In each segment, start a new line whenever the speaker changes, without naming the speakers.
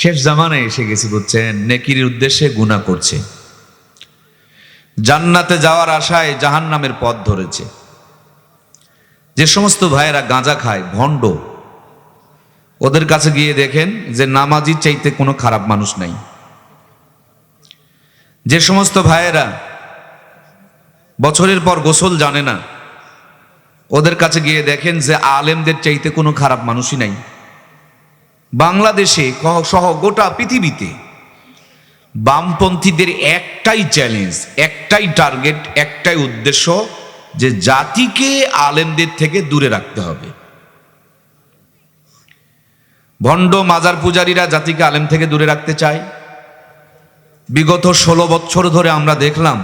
শেষ জামানায় এসে গেছি, বুঝছেন? নেকির উদ্দেশ্যে গুনাহ করছে, জান্নাতে যাওয়ার আশায় জাহান্নামের পথ ধরেছে। যে সমস্ত ভাইয়েরা গাঁজা খায়, ভণ্ড, ওদের কাছে গিয়ে দেখেন যে নামাজির চাইতে কোনো খারাপ মানুষ নাই। যে সমস্ত ভাইয়েরা বছরের পর গোসল জানে না, ওদের কাছে গিয়ে দেখেন যে আলেমদের চাইতে কোনো খারাপ মানুষই নাই। বাংলাদেশে সহ গোটা পৃথিবীতে বামপন্থীদের একটাই চ্যালেঞ্জ, একটাই টার্গেট, একটাই উদ্দেশ্য, যে জাতিকে আলেমদের থেকে দূরে রাখতে হবে। ভণ্ড মাজার পূজারীরা জাতিকে আলেম থেকে দূরে রাখতে চায়। বিগত 16 বছর ধরে আমরা দেখলাম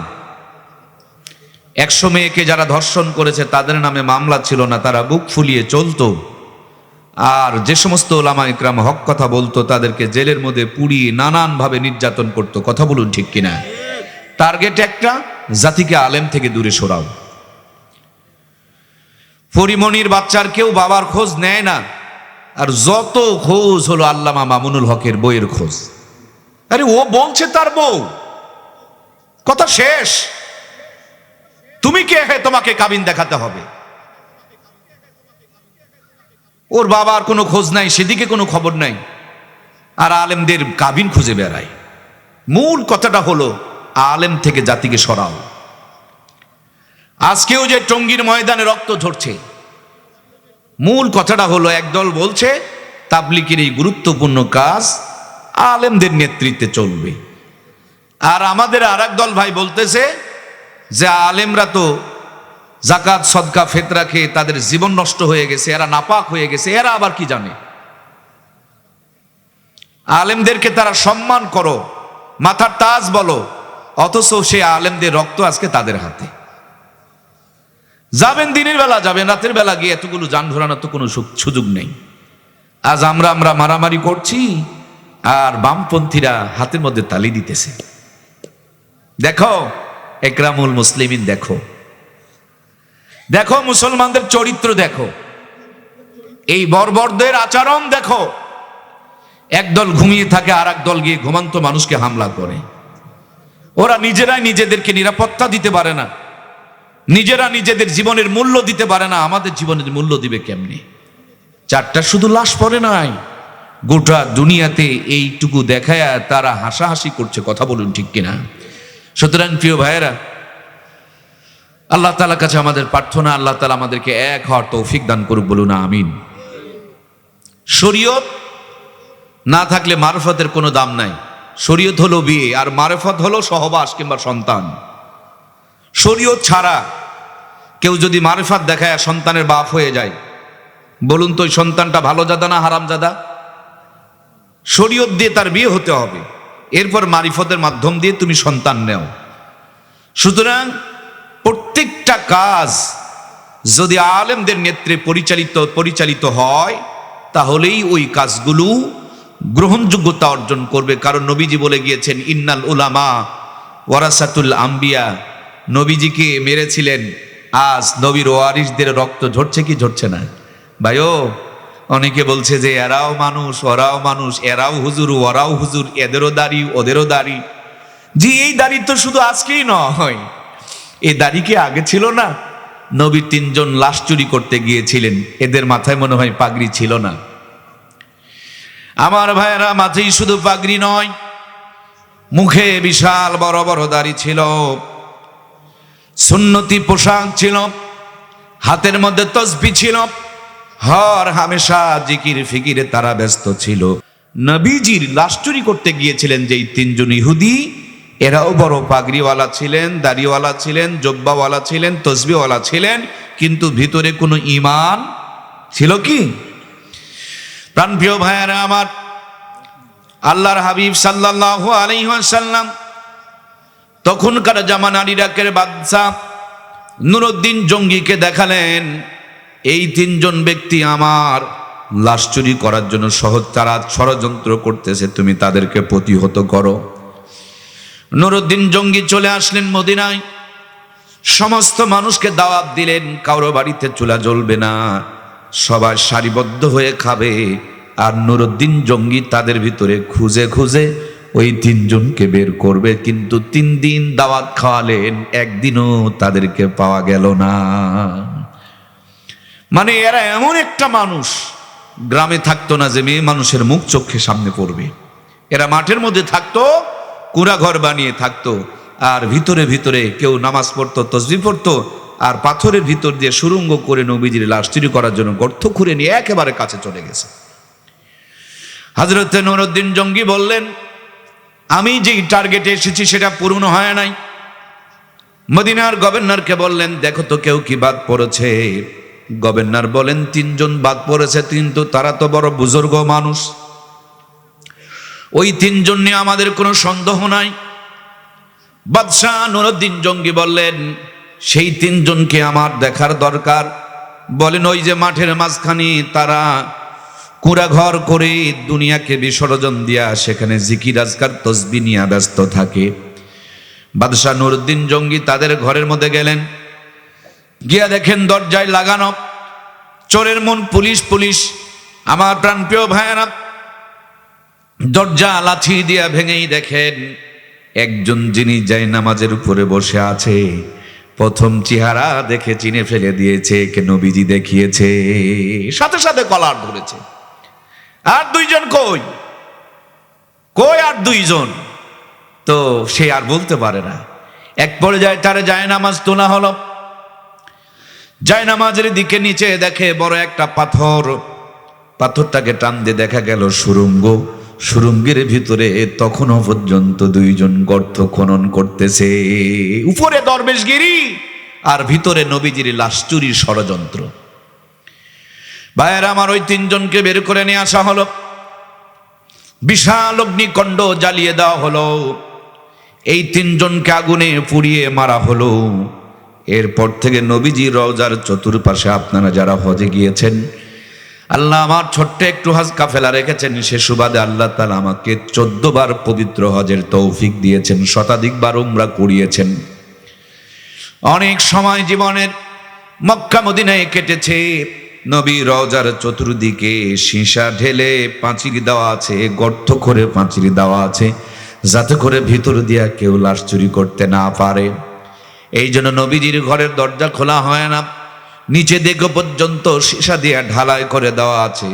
100 মেয়েকে যারা ধর্ষণ করেছে তাদের নামে মামলা ছিল না, তারা বুক ফুলিয়ে চলতো। আর যে সমস্ত ওলামা ইকরাম হক কথা বলতো তাদেরকে জেলের মধ্যে পুড়িয়ে নানানভাবে নির্যাতন করতো। কথা বলুন ঠিক কিনা? টার্গেট একটা, জাতিকে আলেম থেকে দূরে সরাও। পরিমণির বাচ্চার কেউ বাবার খোঁজ নেয় না, আর যত খোঁজ হলো আল্লামা মামুনুল হকের বইয়ের খোঁজ। আরে ও বলছে তার বউ, কথা শেষ। তুমি কে হে তোমাকে কাবিন দেখাতে হবে? ওর বাবার কোনো খোঁজ নাই, সেদিকে কোনো খবর নাই, আর আলেমদের কাবিন খুঁজে বেড়ায়। মূল কথাটা হলো আলেম থেকে জাতিকে সরাও। আজকেও যে টঙ্গীর ময়দানে রক্ত ঝরছে, মূল কথাটা হলো একদল বলছে তাবলিগের এই গুরুত্বপূর্ণ কাজ আলেমদের নেতৃত্বে চলবে, আর আমাদের আর এক দল ভাই বলতেছে যে আলেমরা তো জাকাত সদকা ফিতরা খেয়ে তাদের জীবন নষ্ট হয়ে গেছে, এরা নাপাক হয়ে গেছে, এরা আবার কি জানে। আলেমদেরকে তারা সম্মান করো, মাথার তাজ বলো, অথচ সে আলেমদের রক্ত আজকে তাদের হাতে। যাবেন দিনের বেলা যাবেন, রাতের বেলা গিয়ে এতগুলো যান ঘোরানোর তো কোনো সুযোগ নেই। আজ আমরা মারামারি করছি, আর বামপন্থীরা হাতের মধ্যে তালি দিতেছে। দেখো একরামুল মুসলিমিন, দেখো দেখো মুসলমানদের চরিত্র দেখো, এই বর্বরদের আচরণ দেখো। একদল ঘুমিয়ে থাকে, আর এক দল গিয়ে ঘুমন্ত মানুষকে হামলা করে। ওরা নিজেরাই নিজেদেরকে নিরাপত্তা দিতে পারে না, নিজেরা নিজেদের জীবনের মূল্য দিতে পারে না, আমাদের জীবনের মূল্য দিবে কেমনি? চারটা শুধু লাশ পড়ে নাই, গোটা দুনিয়াতে এইটুকু দেখায় তারা হাসাহাসি করছে। কথা বলুন ঠিক কিনা? সুতরাং প্রিয় ভাইয়েরা, আল্লাহ তাআলার কাছে আমাদের প্রার্থনা, আল্লাহ তাআলা আমাদেরকে এক হওয়ার তৌফিক দান করুক, বলুন আমিন। শরীয়ত না থাকলে মারফতের কোনো দাম নাই। শরীয়ত হলো বিয়ে, আর মারফত হলো সহবাস কিংবা সন্তান। শরীয়ত ছাড়া কেউ যদি মারফত দেখায় সন্তানের বাপ হয়ে যায়, বলুন তো ওই সন্তানটা ভালো জাদা না হারাম জাদা? শরীয়ত দিয়ে তার বিয়ে হতে হবে, এরপর মারিফতের মাধ্যম দিয়ে তুমি সন্তান নেও। সুতরাং প্রত্যেকটা কাজ যদি আলেমদের নেতৃত্বে পরিচালিত হয়, তাহলেই ওই কাজগুলো গ্রহণযোগ্যতা অর্জন করবে। কারণ নবীজি বলে গিয়েছেন, ইন্নাল উলামা ওয়ারাসাতুল আম্বিয়া। নবীজিকে মেরেছিলেন, আজ নবীর ওয়ারিসদের রক্ত ঝরছে কি ঝরছে না? ভাইও, অনেকে বলছে যে এরাও মানুষ ওরাও মানুষ, এরাও হুজুর ওরাও হুজুর, এদেরও দাড়ি ওদেরও দাড়ি। জি, এই দাড়ি তো শুধু আজকেই নয়, এই দাড়ি কি আগে ছিল না? নবী 3 জন লাশ চুরি করতে গিয়েছিলেন, এদের মাথায় মনে হয় পাগড়ি ছিল না। আমার ভাইয়েরা, মাথায় শুধু পাগড়ি নয়, মুখে বিশাল বড় বড় দাড়ি ছিল, সুন্নতি পোশাক ছিল, হাতের মধ্যে তসবিহ ছিল, হর হামেশা জিকির ফিকিরে তারা ব্যস্ত ছিল। নবীজির লাশ চুরি করতে গিয়েছিলেন যেই 3 জন ইহুদি, এরাও বড় পাগড়িওয়ালা ছিলেন, দাড়িওয়ালা ছিলেন, জব্বাওয়ালা ছিলেন, তসবিহওয়ালা ছিলেন, কিন্তু ভিতরে কোনো ঈমান ছিল কি? প্রাণপ্রিয় ভাইয়েরা আমার, আল্লাহর হাবিব সাল্লাল্লাহু আলাইহি ওয়াসাল্লাম তখনকার জামানার ইরাকের বাদশা নুরউদ্দিন জঙ্গিকে দেখালেন, এই 3 জন ব্যক্তি আমার লাশ চুরি করার জন্য তারা ষড়যন্ত্র করতেছে, তুমি তাদেরকে প্রতিহত করো। নুরউদ্দিন জঙ্গি চলে আসলেন মদিনায়, সমস্ত মানুষকে দাওয়াত দিলেন, কারো বাড়িতে চুলা জ্বলবে না, সবাই সারিবদ্ধ হয়ে খাবে, আর নুরুদ্দিন জঙ্গি তাদের ভিতরে খুঁজে খুঁজে ওই 3 জনকে বের করবে, কিন্তু 3 দিন দাওয়াত খাওয়ালেন, একদিনও তাদেরকে পাওয়া গেল না। মানে এরা এমন একটা মানুষ, গ্রামে থাকতো না যে মেয়ে মানুষের মুখ চোখে সামনে পড়বে। এরা মাঠের মধ্যে থাকতো, কুড়া ঘর বানিয়ে থাকতো, আর ভিতরে ভিতরে কেউ নামাজ পড়তো, তসবিহ পড়তো, আর পাথরের ভিতর দিয়ে সুরঙ্গ করে নবীজির লাশ চুরি করার জন্য গর্ত খুঁড়ে নিয়ে একেবারে কাছে চলে গেছে। হযরত নুরুদ্দিন জঙ্গি বললেন, আমি যেই টার্গেটে এসেছি সেটা পূরণ হয় নাই। মদিনার গভর্নরকে বললেন, দেখো তো কেউ কি বাদ পড়েছে। গভর্নর বলেন, 3 জন বাদ পড়েছে, কিন্তু তারা তো বড় বুজুর্গ মানুষ, ওই 3 জন নিয়ে আমাদের কোনো সন্দেহ নাই। বাদশাহ নুরুদ্দিন জঙ্গি বললেন, সেই 3 জনকে আমার দেখার দরকার। বলেন, ওই যে মাঠের মাঝখানে তারা কুড়া ঘর করে দুনিয়াকে বিসর্জন দিয়া সেখানে জিকির আজকার তসবিহ নিয়ে ব্যস্ত থাকে। বাদশাহ নুরুদ্দিন জঙ্গি তাদের ঘরের মধ্যে গেলেন, গিয়া দেখেন দরজায় লাগানো চোরের মন পুলিশ পুলিশ। আমার প্রাণপ্রিয় ভাইয়েরা, দরজা লাঠি দিয়া ভেঙেই দেখেন একজন যিনি জায়নামাজের উপরে বসে আছে। প্রথম চেহারা দেখে চিনে ফেলে দিয়েছে, কে নবীজি দেখিয়েছে, সাথে সাথে কলার ধরেছে। আর 2 জন কই কই আর 2 জন, তো সে আর বলতে পারে না। এক পর্যায়ে তার জায়নামাজ তোলা হলো। জায়নামাজের দিকে নিচে দেখে বড় একটা পাথর, পাথরটাকে টান দিয়ে দেখা গেল সুরঙ্গ। সুরঙ্গের ভিতরে তখনও পর্যন্ত 2 জন গর্ত খনন করতেছে, উপরে দরবেশগিরি আর ভিতরে নবীজির লাশ চুরির ষড়যন্ত্র। ভাইয়েরা আমার, ওই 3 জনকে বের করে নিয়ে আসা হলো, বিশাল অগ্নিকুণ্ড জ্বালিয়ে দেওয়া হলো, এই 3 জনকে আগুনে পুড়িয়ে মারা হলো। এরপর থেকে নবীজি রওজার চতুর্পাশে আপনারা যারা হজে গিয়েছেন, আল্লাহ আমার ছোট্ট একটু হজ কাফেলা রেখেছেন, সে সুবাদে আল্লাহ তাআলা আমাকে 14 বার পবিত্র হজের তৌফিক দিয়েছেন, শতাধিকবার উমরা করিয়েছেন। অনেক সময় জীবনের মক্কা মদিনায় কেটেছে। নবী রওজার চতুর্দিকে সীসা ঢেলে পাঁচিল দেওয়া আছে, গর্ত করে পাঁচিল দেওয়া আছে, যাতে করে ভিতর দিয়া কেউ লাশ চুরি করতে না পারে। এই জন্য নবীজির ঘরের দরজা খোলা হয় না, নিচে দেখো পর্যন্ত সীসা দিয়ে ঢালাই করে দেওয়া আছে।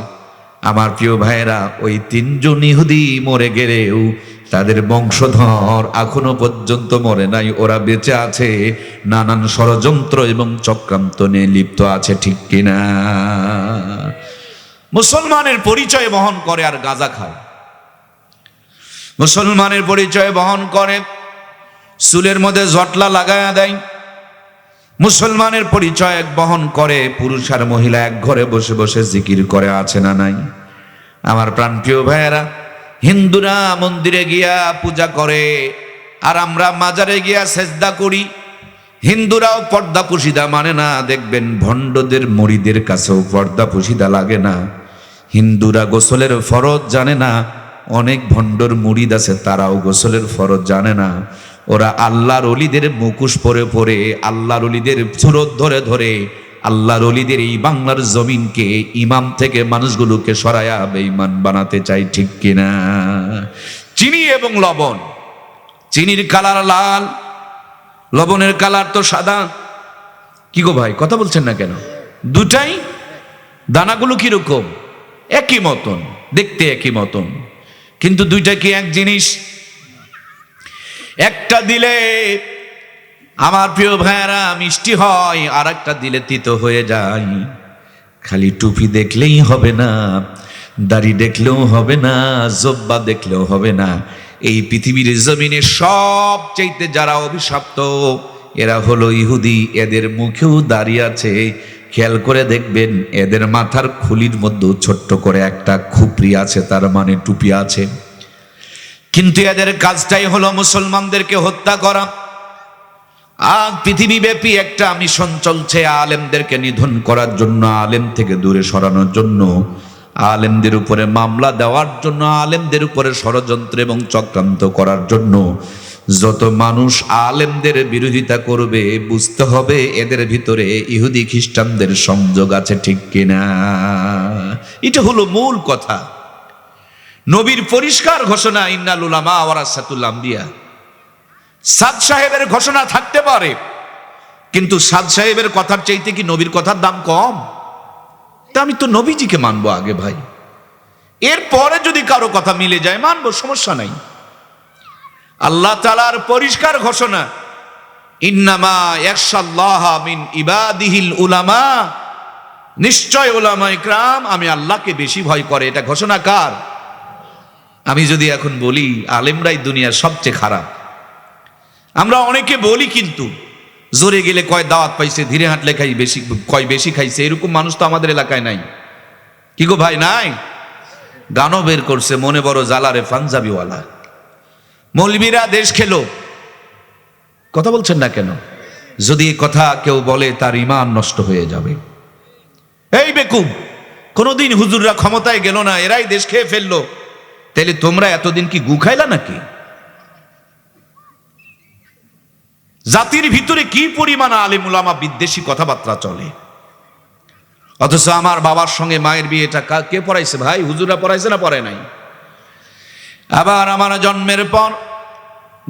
আমার প্রিয় ভাইয়েরা, ওই 3 জন ইহুদি মরে গেলেও তাদের বংশধর এখনো পর্যন্ত মরে নাই, ওরা বেঁচে আছে, নানান ষড়যন্ত্র এবং চক্রান্ত নিয়ে লিপ্ত আছে, ঠিক কিনা? মুসলমানের পরিচয় বহন করে আর গাঁজা খায়, মুসলমানের পরিচয় বহন করে, চুলের মধ্যে জটলা লাগায়া দেয়, মুসলমানের পরিচয় বহন করে, পুরুষ আর মহিলা এক ঘরে বসে বসে জিকির করে, আছে না নাই? আমার প্রাণপ্রিয় ভাইয়েরা, হিন্দুরা মন্দিরে গিয়া পূজা করে আর আমরা মাজারে গিয়া সেজদা করি। হিন্দুরাও পর্দা পুশিদা মানে না, দেখবেন ভণ্ডদের মুরিদের কাছেও পর্দা পুশিদা লাগে না। হিন্দুরা গোসলের ফরজ জানে না, অনেক ভণ্ডর মুরিদ আছে তারাও গোসলের ফরজ জানে না। ওরা আল্লাহর ওলিদের মুখোশ পরে পরে, আল্লাহর ওলিদের সুরত ধরে ধরে আল্লাহর ওলিদের এই বাংলার জমিনকে, ইমাম থেকে মানুষগুলোকে সরায়া বেঈমান বানাতে চাই, ঠিক কিনা? চিনি এবং লবণ, চিনির কালার লাল, লবণের কালার তো সাদা। কি গো ভাই, কথা বলছেন না কেন? দুটাই দানাগুলো কিরকম? একই মতন দেখতে, একই মতন, কিন্তু দুইটা কি এক জিনিস? একটা দিলে আমার প্রিয় ভাইয়েরা মিষ্টি হয়, আর একটা দিলে তিতো হয়ে যায়। খালি টুপি দেখলেই হবে না, দাড়ি দেখলেও হবে না, জব্বা দেখলেও হবে না। এই পৃথিবীর জমিনে সবচাইতে যারা অভিশপ্ত এরা হলো ইহুদি। এদের মুখেও দাড়ি আছে, খেয়াল করে দেখবেন এদের মাথার খুলির মধ্যে ছোট্ট করে একটা খুপরি আছে, তার মানে টুপি আছে। কিন্তু এদের কাজটাই হলো মুসলমানদেরকে হত্যা করা। আর পৃথিবীব্যাপী একটা মিশন চলছে আলেমদেরকে নিধন করার জন্য, আলেম থেকে দূরে সরানোর জন্য, আলেমদের উপরে মামলা দেওয়ার জন্য, আলেমদের উপরে ষড়যন্ত্র এবং চক্রান্ত করার জন্য। যত মানুষ আলেমদের বিরোধিতা করবে বুঝতে হবে এদের ভিতরে ইহুদি খ্রিস্টানদের সংযোগ আছে, ঠিক কিনা? এটা হলো মূল কথা। নবীর পরিষ্কার ঘোষণা, ইন্নাল উলামা ওয়ারাসাতুল আম্বিয়া। সাদ সাহেবের ঘোষণা থাকতে পারে, কিন্তু সাদ সাহেবের কথার চাইতে কি নবীর কথার দাম কম? তা আমি তো নবীজিকে মানবো আগে ভাই, এরপরে যদি কারো কথা মিলে যায় মানবো, সমস্যা নাই। আল্লাহ তাআলার পরিষ্কার ঘোষণা, ইন্নামা ইয়াখশাল্লাহ মিন ইবাদিহিল উলামা, নিশ্চয় উলামা ইকরাম আমি আল্লাহকে বেশি ভয় করে। এটা ঘোষণা কার? আমি যদি এখন বলি আলেমরাই দুনিয়ার সবচেয়ে খারাপ, আমরা অনেকে বলি, কিন্তু জোরে গেলে কয় দাওয়াত পাইছে, ধীরে হাঁটলে খাই বেশি, কয় বেশি খাইছে। এরকম মানুষ তো আমাদের এলাকায় নাই, কি গো ভাই নাই? গানও বের করছে, মনে বড় জালারে পাঞ্জাবিওয়ালা। মৌলবীরা দেশ খেলো, কথা বলছেন না কেন? যদি এই কথা কেউ বলে তার ঈমান নষ্ট হয়ে যাবে। এই বেকুব, কোনদিন হুজুররা ক্ষমতায় গেল না, এরাই দেশ খেয়ে ফেললো, তাহলে তোমরা এতদিন কি গু খাইলা নাকি? জাতির ভিতরে কি পরিমাণ আলেম উলামা বিদ্বেষী কথাবার্তা চলে, অথচ আমার বাবার সঙ্গে মায়ের বিয়েটা কে পড়াইছে ভাই? হুজুররা পড়াইছে না পড়ায় নাই? আবার আমার জন্মের পর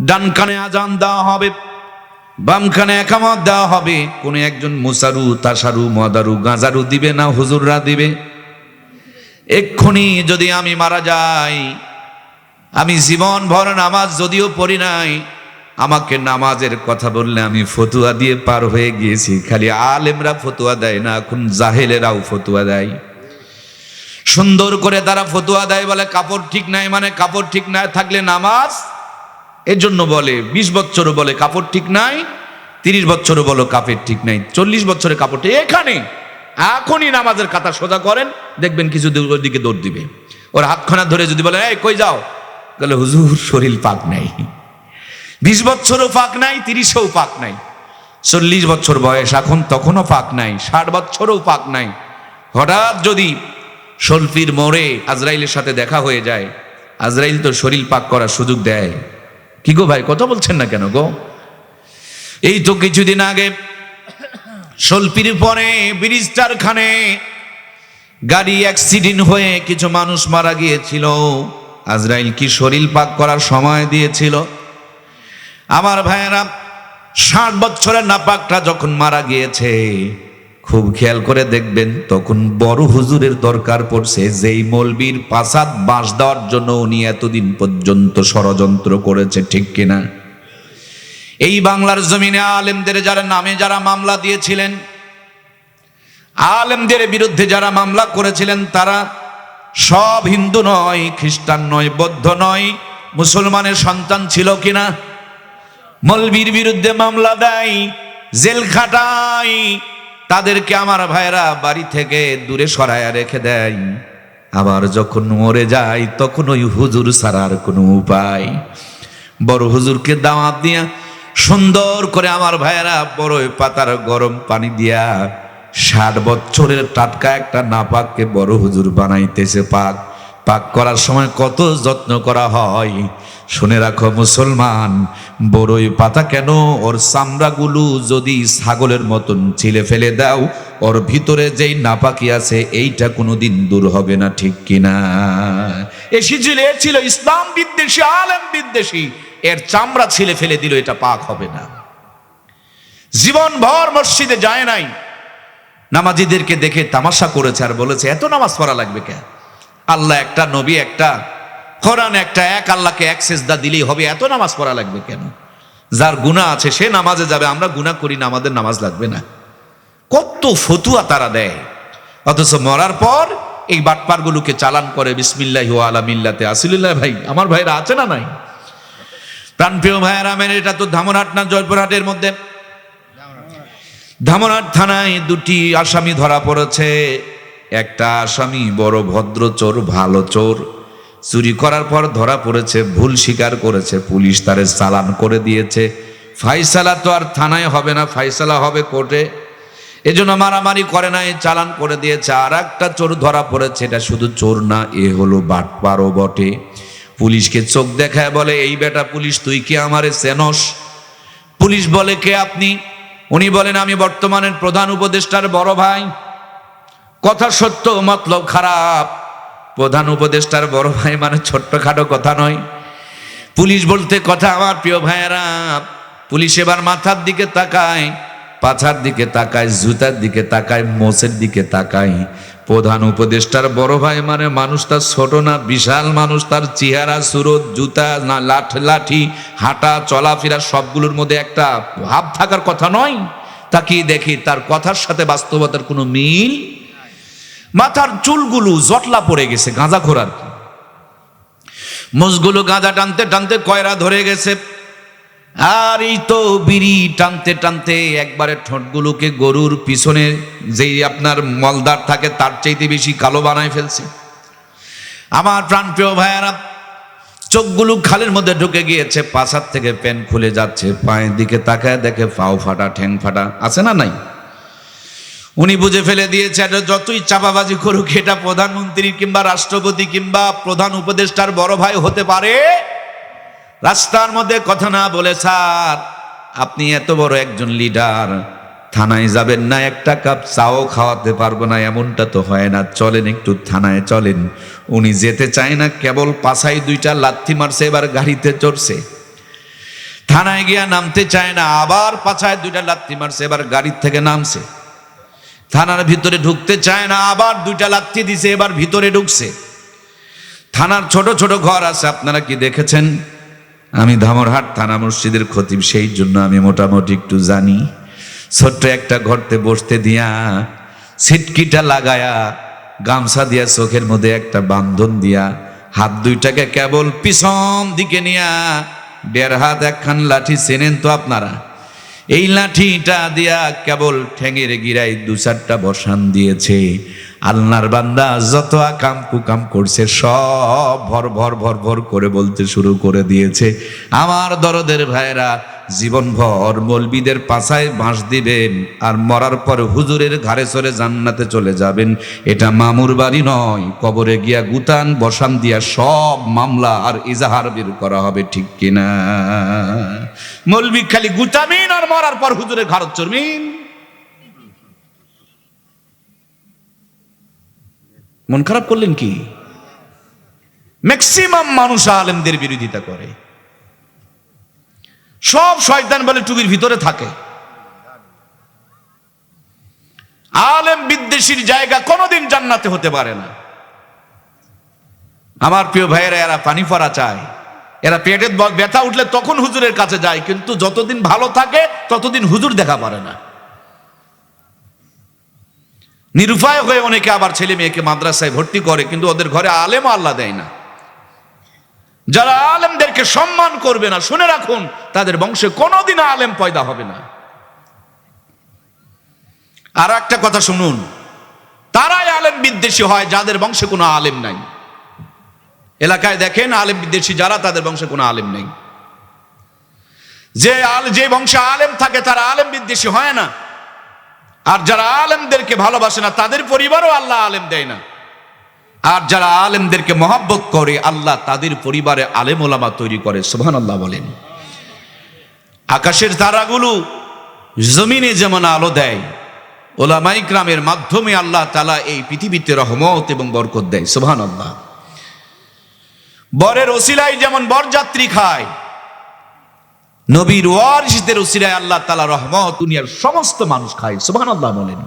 ডান কানে আজান দেওয়া হবে, বাম কানে একামত দেওয়া হবে। কোন একজন মুসারু, তাসারু, মদারু, গাঁজারু দিবে না হুজুররা দিবে? এক্ষুনি যদি আমি মারা যাই, আমি জীবন ভর নামাজ যদিও পড়ি নাই, আমাকে নামাজের কথা বললে আমি ফতুয়া দিয়ে পার হয়ে গিয়েছি। খালি আলেমরা ফতুয়া দেয় না, এখন জাহেলেরাও ফতুয়া দেয়। সুন্দর করে তারা ফতুয়া দেয়, বলে কাপড় ঠিক নাই, মানে কাপড় ঠিক না থাকলে নামাজ, এর জন্য বলে 20 বছরও বলে কাপড় ঠিক নাই, 30 বছরও বলো কাপড় ঠিক নাই, 40 বছরে কাপড় ঠিক। এখানে এখনই নামাজের কাতা সোজা করেন, দেখবেন কিছু দিকে দৌড় দিবে। ওর হাতখানা ধরে যদি বলে এই কই যাও, বলে হুজুর শরীর পাক নাই। 20 বছরও পাক নাই, 30ও পাক নাই, 40 বছর বয়স এখন, তখনও পাক নাই, 60 বছরও পাক নাই। হঠাৎ যদি শলফির মোড়ে আজরাইলের সাথে দেখা হয়ে যায়, আজরাইল তো শরীর পাক করার সুযোগ দেয়। কি গো ভাই, কথা বলছেন না কেন গো? এই তো কিছুদিন আগে শলফির পরে ব্রিজটার খানে গাড়ি অ্যাক্সিডেন্ট হয়ে কিছু মানুষ মারা গিয়েছিল। আজরাইল কি শরীর পাক করার সময় দিয়েছিল? আমার ভাইয়েরা, 60 বছরের নাপাকটা যখন মারা গিয়েছে, খুব খেয়াল করে দেখবেন তখন বড় হুজুরের দরকার পড়ছে, যেই মৌলবীর পাসাদ বাঁশ দেওয়ার জন্য উনি এতদিন পর্যন্ত ষড়যন্ত্র করেছে, ঠিক কিনা? এই বাংলার জমিনে আলেমদের যারা নামে যারা মামলা দিয়েছিলেন, আলেমদের বিরুদ্ধে যারা মামলা করেছিলেন, তারা সব হিন্দু নয়, খ্রিস্টান নয়, বৌদ্ধ নয়, মুসলমানের সন্তান ছিল কিনা? মৌলবীর বিরুদ্ধে মামলা দেয়, জেল খাটায়, তাদেরকে আমার ভাইরা বাড়ি থেকে দূরে সরায়া রেখে দেয়। আবার যখন মরে যায় তখন ওই হুজুর ছাড়ার কোনো উপায়, বড় হুজুরকে দাওয়াত দিয়া সুন্দর করে আমার ভাইয়েরা বড়ই পাতার গরম পানি দিয়া 60 বছরের টাটকা একটা নাপাককে বড় হুজুর বানাইতেছে। পাক করার সময় কত যত্ন করা হয়, শুনে রাখো মুসলমান, বড়ই পাতা কেন, ওর চামড়াগুলো যদি ছাগলের মতন ছিলে ফেলে দাও, ওর ভিতরে যেই নাপাকি আছে এইটা কোনোদিন দূর হবে না, ঠিক কিনা? ছিল ইসলাম বিদ্বেষী, আলেম বিদ্বেষী, এর চামড়া ছিলে ফেলে দিল, এটা পাক হবে না। জীবন ভর মসজিদে যায় নাই, নামাজিদেরকে দেখে তামাশা করেছে আর বলেছে এত নামাজ পড়া লাগবে কেন? আল্লাহ একটা, নবী একটা, কোরআন একটা, এক আল্লাহকে এক সেজদা দিলেই হবে, এত নামাজ পড়া লাগবে কেন? যার গুনাহ আছে সে নামাজে যাবে, আমরা গুনাহ করি না, আমাদের নামাজ লাগবে না। কত ফতুয়া তারা দেয়, অথচ মরার পর এই বাটপারগুলোকে চালান করে বিসমিল্লাহি ওয়া আলা মিল্লাতে রাসূলিল্লাহ। ভাই আমার ভাইরা আছে না নাই? প্রাণপ্রিয় ভাইয়েরা, এটা তো ধামরাট না জয়পুরহাটের মধ্যে? ধামরাট থানায় 2টি আসামি ধরা পড়েছে। একটা আসামি বড় ভদ্র চোর, ভালো চোর, চুরি করার পর ধরা পড়েছে, ভুল স্বীকার করেছে, পুলিশ তারে চালান করে দিয়েছে। ফাইসালা তো আর থানায় হবে না, ফাইসালা হবে কোর্টে, এজন্য মারামারি করে নাই, চালান করে দিয়েছে। আর একটা চোর ধরা পড়েছে, এটা শুধু চোর না, এ হলো বাটপারও বটে। পুলিশকে চোখ দেখায় বলে, এই বেটা পুলিশ, তুই কি আমারে চেনস? পুলিশ বলে, কে আপনি? উনি বলেন, আমি বর্তমানের প্রধান উপদেষ্টার বড় ভাই। কথা সত্য, মতলব খারাপ। প্রধান উপদেষ্টার বড় ভাই মানে ছোট্টখাটো কথা নয়। পুলিশ বলতে কথা, আমার প্রিয় ভাইয়েরা। পুলিশ এবার মাথার দিকে তাকায়, পাছার দিকে তাকায়, জুতার দিকে তাকায়, মোচের দিকে তাকায়। প্রধান উপদেষ্টার বড় ভাই মানে মানুষ তার ছোট না, বিশাল মানুষ। তার চেহারা, সুরত, জুতা না, লাঠি, হাঁটা, চলাফেরা সবগুলোর মধ্যে একটা ভাব থাকার কথা নয়। তাকিয়ে দেখি তার কথার সাথে বাস্তবতার কোনো মিল। মাথার চুলগুলো জটলা পড়ে গেছে, গাঁজা খোরার। মোষগুলো গাঁজা টানতে টানতে কয়রা ধরে গেছে। আর এই তো বিড়ি টানতে টানতে একবারে ঠোঁটগুলোকে গরুর পিছনে যেই আপনার মলদার থাকে তার চাইতে বেশি কালো বানায় ফেলছে। আমার প্রাণপ্রিয় ভাইয়েরা, চোখগুলো খালের মধ্যে ঢুকে গিয়েছে, পাছার থেকে প্যান্ট খুলে যাচ্ছে। পায়ের দিকে তাকায় দেখে পাও ফাটা, ঠ্যাং ফাটা, আছে না নাই? উনি বুঝে ফেলে দিয়েছে, এটা যতই চাপাবাজি করুক, এটা প্রধানমন্ত্রী কিংবা রাষ্ট্রপতি কিংবা প্রধান উপদেষ্টার বড় ভাই হতে পারে। রাস্তার মধ্যে কথা না বলে, স্যার আপনি এত বড় একজন লিডার, থানায় যাবেন না, একটা কাপ চাও খাওয়াতে পারবো না, এমনটা তো হয় না, চলেন একটু থানায় চলেন। উনি যেতে চায় না, কেবল পাছায় দুইটা লাথি মারছে, এবার গাড়িতে চড়ছে। থানায় গিয়া নামতে চায় না, আবার পাছায় দুইটা লাথি মারছে, এবার গাড়ির থেকে নামছে। থানার ভিতরে ঢুকতে চায় না, আবার দুইটা লাথি দিছে, এবার ভিতরে ঢুকছে। থানার ছোট ছোট ঘর আছে, আপনারা কি দেখেছেন? আমি ধামরহাট থানা মসজিদের খতিব, সেই জন্য আমি মোটামুটি একটু জানি। ছোট্ট একটা ঘরতে বসতে দিয়া, ছিটকিটা লাগায়া, গামছা দিয়া, চোখের মধ্যে একটা বান্ধন দিয়া, হাত দুইটাকে কেবল পিছন দিকে নিয়া, 1.5 হাত একখান লাঠি চেনেন তো আপনারা? এই লাঠিটা দিয়া কেবল ঠ্যাঙের গিরায় 2-4টা বসান দিয়েছে। আল্লাহর বান্দা যত আকাম কুকাম করছে সব ভর ভর ভর ভর করে বলতে শুরু করে দিয়েছে। আমার দরদের ভাইরা, জীবনভর মৌলবীদের পাছায় বাঁশ দিবেন আর মরার পর হুজুরের ঘাড়ে চড়ে জান্নাতে চলে যাবেন। এটা মামুর বাড়ি নয়, কবরে গিয়া গুতান বসান দিয়া সব মামলা আর ইজাহার বের করা হবে, ঠিক কিনা? মৌলবী খালি গুতামিন আর মরার পর হুজুরের ঘাড়ে চড়বেন। মন খারাপ করলেন কি? ম্যাক্সিমাম মানুষ আলেমদের বিরোধিতা করে। সব শয়তান বলে টুপির ভিতরে থাকে। আলেম বিদ্বেষীর জায়গা কোনোদিন জান্নাতে হতে পারে না। আমার প্রিয় ভাইয়েরা, এরা পানি পড়া চায়, এরা পেটের ব্যথা উঠলে তখন হুজুরের কাছে যায়, কিন্তু যতদিন ভালো থাকে ততদিন হুজুর দেখা পারে না। নিরুপায় হয়ে অনেকে আবার ছেলে মেয়েকে মাদ্রাসায় ভর্তি করে, কিন্তু ওদের ঘরে আলেম আল্লাহ দেয় না। যারা আলেমদেরকে সম্মান করবে না, শুনে রাখুন, তাদের বংশে কোনোদিন আলেম পয়দা হবে না। আর একটা কথা শুনুন, তারাই আলেম বিদ্বেষী হয় যাদের বংশে কোনো আলেম নাই। এলাকায় দেখেন আলেম বিদ্বেষী যারা, তাদের বংশে কোনো আলেম নেই। যে বংশে আলেম থাকে তারা আলেম বিদ্বেষী হয় না। আর যারা আলেমদেরকে ভালোবাসে না, তাদের পরিবারও আল্লাহ আলেম দেয় না। আর যারা আলেমদেরকে মহব্বত করে, আল্লাহ তাদের পরিবারে আলেম ওলামা তৈরি করে। সুবহানাল্লাহ বলেন। আকাশের তারাগুলো জমিনে যেমন আলো দেয়, ওলামায়ে কিরামের মাধ্যমে আল্লাহ তাআলা এই পৃথিবীতে রহমত এবং বরকত দেয়। সুবহানাল্লাহ। বরের ওসিলায় যেমন বরযাত্রী খায়, নবীর ওয়ারিসদের ওসিলায় আল্লাহ তাআলা রহমত দুনিয়ার সমস্ত মানুষ খায়। সুবহানাল্লাহ বলেন।